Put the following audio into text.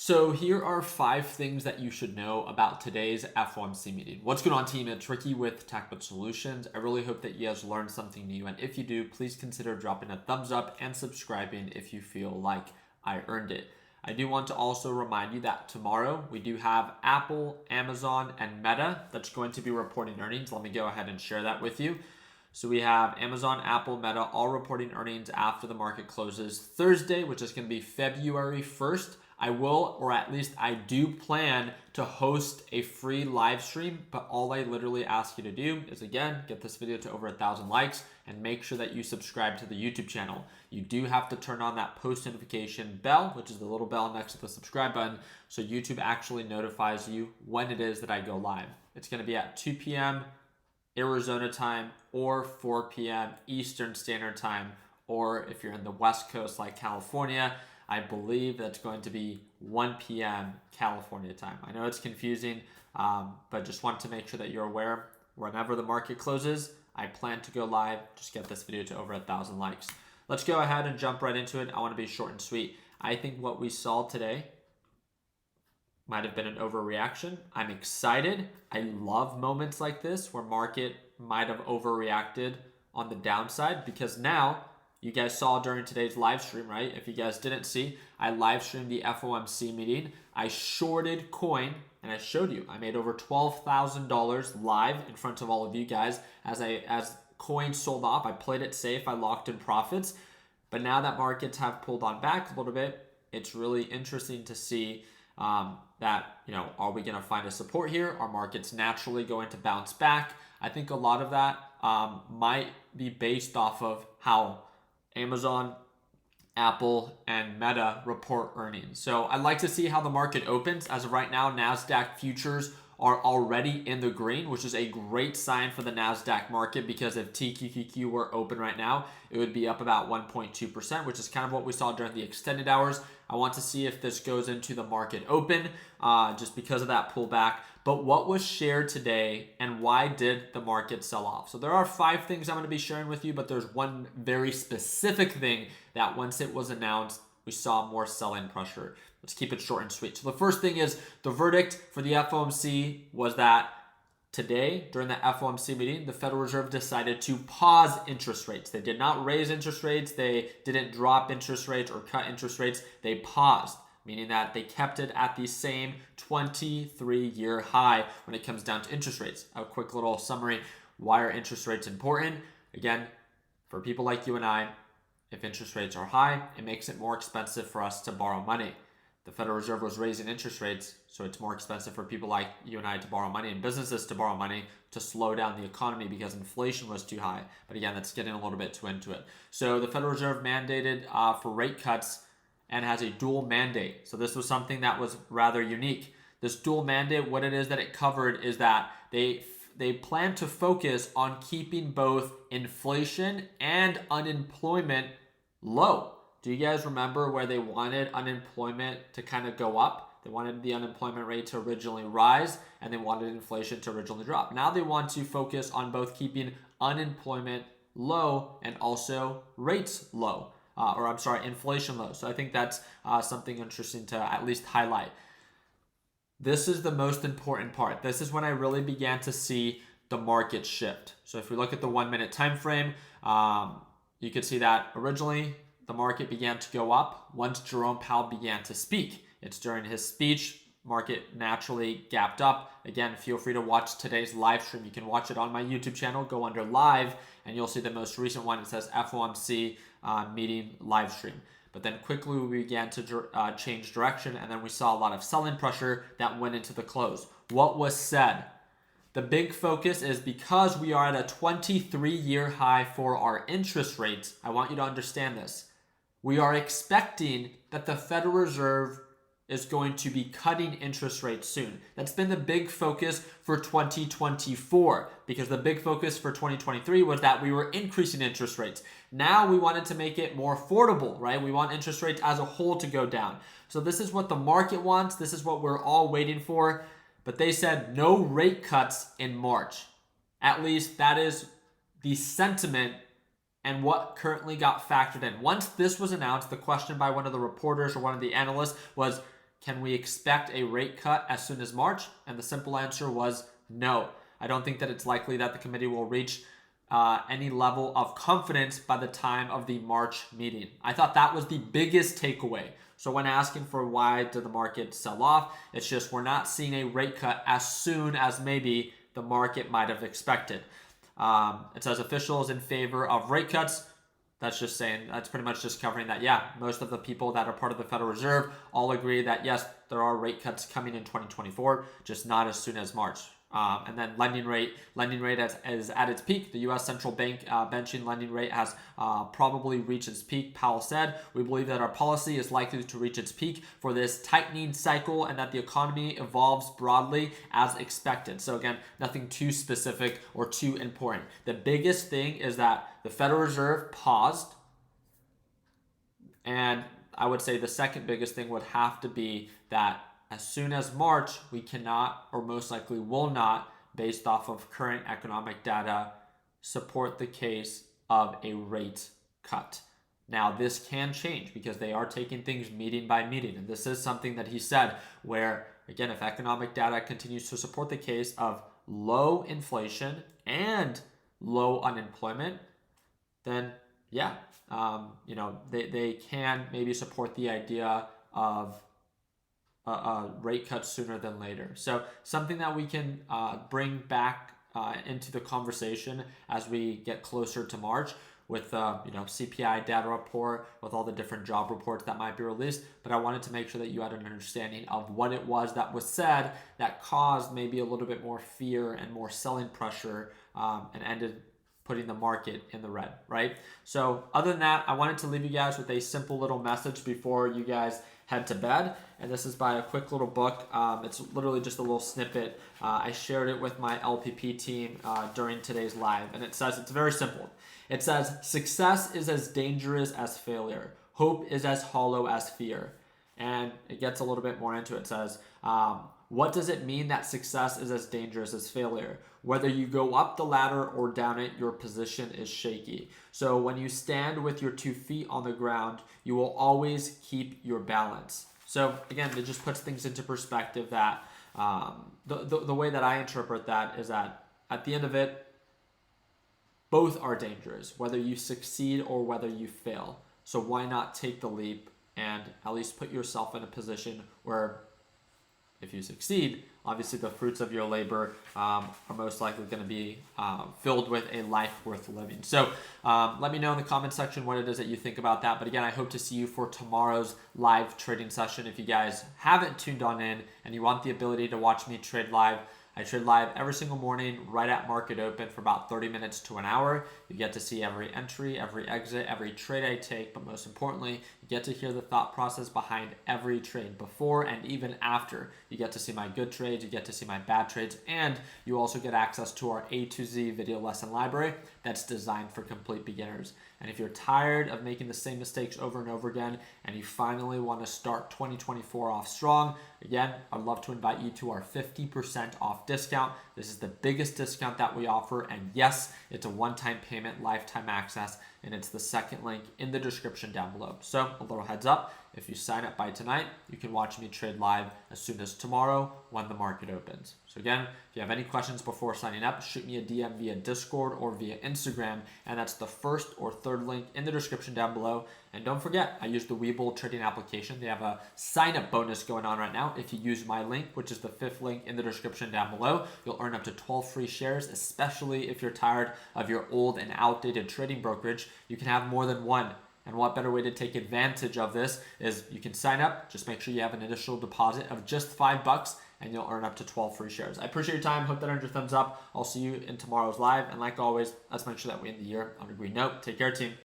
So here are 5 things that you should know about today's FOMC meeting. What's going on, team? It's Ricky with TechBit Solutions. I really hope that you guys learned something new, and if you do, please consider dropping a thumbs up and subscribing if you feel like I earned it. I do want to also remind you that tomorrow we do have Apple, Amazon, and Meta that's going to be reporting earnings. Let me go ahead and share that with you. So we have Amazon, Apple, Meta all reporting earnings after the market closes Thursday, which is going to be February 1st. I will, or at least I do plan to host a free live stream, but all I literally ask you to do is, again, get this video to over 1,000 likes and make sure that you subscribe to the YouTube channel. You do have to turn on that post notification bell, which is the little bell next to the subscribe button, so YouTube actually notifies you when it is that I go live. It's going to be at 2 p.m. Arizona time or 4 p.m. Eastern Standard Time, or if you're in the West Coast like California, I believe that's going to be 1 p.m. California time. I know it's confusing, but just want to make sure that you're aware. Whenever the market closes, I plan to go live. Just get this video to over 1,000 likes. Let's go ahead and jump right into it. I want to be short and sweet. I think what we saw today might have been an overreaction. I'm excited. I love moments like this where market might have overreacted on the downside, because now you guys saw during today's live stream, right? If you guys didn't see, I live streamed the FOMC meeting. I shorted coin and I showed you. I made over $12,000 live in front of all of you guys as coin sold off. I played it safe. I locked in profits. But now that markets have pulled on back a little bit, it's really interesting to see that, are we going to find a support here? Are markets naturally going to bounce back? I think a lot of that might be based off of how Amazon, Apple, and Meta report earnings. So I'd like to see how the market opens. As of right now, NASDAQ futures are already in the green, which is a great sign for the NASDAQ market, because if TQQQ were open right now, it would be up about 1.2%, which is kind of what we saw during the extended hours. I want to see if this goes into the market open just because of that pullback. But what was shared today and why did the market sell off? So there are 5 things I'm going to be sharing with you, but there's one very specific thing that once it was announced, we saw more selling pressure. Let's keep it short and sweet. So the first thing is the verdict for the FOMC was that today, during the FOMC meeting, the Federal Reserve decided to pause interest rates. They did not raise interest rates. They didn't drop interest rates or cut interest rates. They paused, meaning that they kept it at the same 23-year high when it comes down to interest rates. A quick little summary. Why are interest rates important? Again, for people like you and I, if interest rates are high, it makes it more expensive for us to borrow money. The Federal Reserve was raising interest rates, so it's more expensive for people like you and I to borrow money and businesses to borrow money to slow down the economy because inflation was too high. But again, that's getting a little bit too into it. So the Federal Reserve mandated for rate cuts and has a dual mandate. So this was something that was rather unique. This dual mandate, what it is that it covered is that they plan to focus on keeping both inflation and unemployment low. Do you guys remember where they wanted unemployment to kind of go up? They wanted the unemployment rate to originally rise, and they wanted inflation to originally drop. Now they want to focus on both keeping unemployment low and also rates low, inflation low. So I think that's something interesting to at least highlight. This is the most important part. This is when I really began to see the market shift. So if we look at the 1-minute time frame, you can see that originally the market began to go up once Jerome Powell began to speak. It's during his speech, market naturally gapped up. Again, feel free to watch today's live stream. You can watch it on my YouTube channel. Go under live, and you'll see the most recent one. It says FOMC meeting live stream. But then quickly we began to change direction, and then we saw a lot of selling pressure that went into the close. What was said? The big focus is because we are at a 23-year high for our interest rates. I want you to understand this. We are expecting that the Federal Reserve is going to be cutting interest rates soon. That's been the big focus for 2024, because the big focus for 2023 was that we were increasing interest rates. Now we wanted to make it more affordable, right? We want interest rates as a whole to go down. So this is what the market wants. This is what we're all waiting for. But they said no rate cuts in March. At least that is the sentiment and what currently got factored in. Once this was announced, the question by one of the reporters or one of the analysts was, can we expect a rate cut as soon as March? And the simple answer was no. I don't think that it's likely that the committee will reach any level of confidence by the time of the March meeting. I thought that was the biggest takeaway. So when asking for why did the market sell off, it's just we're not seeing a rate cut as soon as maybe the market might have expected. It says officials in favor of rate cuts. That's just saying, that's pretty much just covering that, yeah, most of the people that are part of the Federal Reserve all agree that, yes, there are rate cuts coming in 2024, just not as soon as March. And then lending rate is at its peak. The U.S. Central Bank benching lending rate has probably reached its peak. Powell said, we believe that our policy is likely to reach its peak for this tightening cycle and that the economy evolves broadly as expected. So again, nothing too specific or too important. The biggest thing is that the Federal Reserve paused. And I would say the second biggest thing would have to be that as soon as March, we cannot, or most likely will not, based off of current economic data, support the case of a rate cut. Now, this can change because they are taking things meeting by meeting. And this is something that he said where, again, if economic data continues to support the case of low inflation and low unemployment, then yeah, they can maybe support the idea of rate cut sooner than later. So something that we can bring back into the conversation as we get closer to March with CPI data report, with all the different job reports that might be released. But I wanted to make sure that you had an understanding of what it was that was said that caused maybe a little bit more fear and more selling pressure and ended putting the market in the red, right? So other than that, I wanted to leave you guys with a simple little message before you guys head to bed. And this is by a quick little book. It's literally just a little snippet. I shared it with my LPP team during today's live. And it says, it's very simple. It says, success is as dangerous as failure. Hope is as hollow as fear. And it gets a little bit more into it. It says, what does it mean that success is as dangerous as failure? Whether you go up the ladder or down it, your position is shaky. So when you stand with your 2 feet on the ground, you will always keep your balance. So again, it just puts things into perspective that the way that I interpret that is that at the end of it, both are dangerous, whether you succeed or whether you fail. So why not take the leap and at least put yourself in a position where if you succeed, obviously the fruits of your labor are most likely going to be filled with a life worth living. So let me know in the comment section what it is that you think about that. But again, I hope to see you for tomorrow's live trading session. If you guys haven't tuned on in and you want the ability to watch me trade live, I trade live every single morning right at market open for about 30 minutes to an hour. You get to see every entry, every exit, every trade I take, but most importantly, you get to hear the thought process behind every trade before and even after. You get to see my good trades, you get to see my bad trades, and you also get access to our A to Z video lesson library that's designed for complete beginners. And if you're tired of making the same mistakes over and over again, and you finally want to start 2024 off strong, again, I'd love to invite you to our 50% off discount. This is the biggest discount that we offer, and yes, it's a one-time payment, lifetime access, and it's the second link in the description down below. So a little heads up, if you sign up by tonight, you can watch me trade live as soon as tomorrow when the market opens. So again, if you have any questions before signing up, shoot me a DM via Discord or via Instagram, and that's the first or third link in the description down below. And don't forget, I use the Webull trading application. They have a sign-up bonus going on right now. If you use my link, which is the 5th link in the description down below, you'll earn up to 12 free shares, especially if you're tired of your old and outdated trading brokerage. You can have more than one. And what better way to take advantage of this is you can sign up. Just make sure you have an initial deposit of just $5 and you'll earn up to 12 free shares. I appreciate your time. Hope that earned your thumbs up. I'll see you in tomorrow's live. And like always, let's make sure that we end the year on a green note. Take care, team.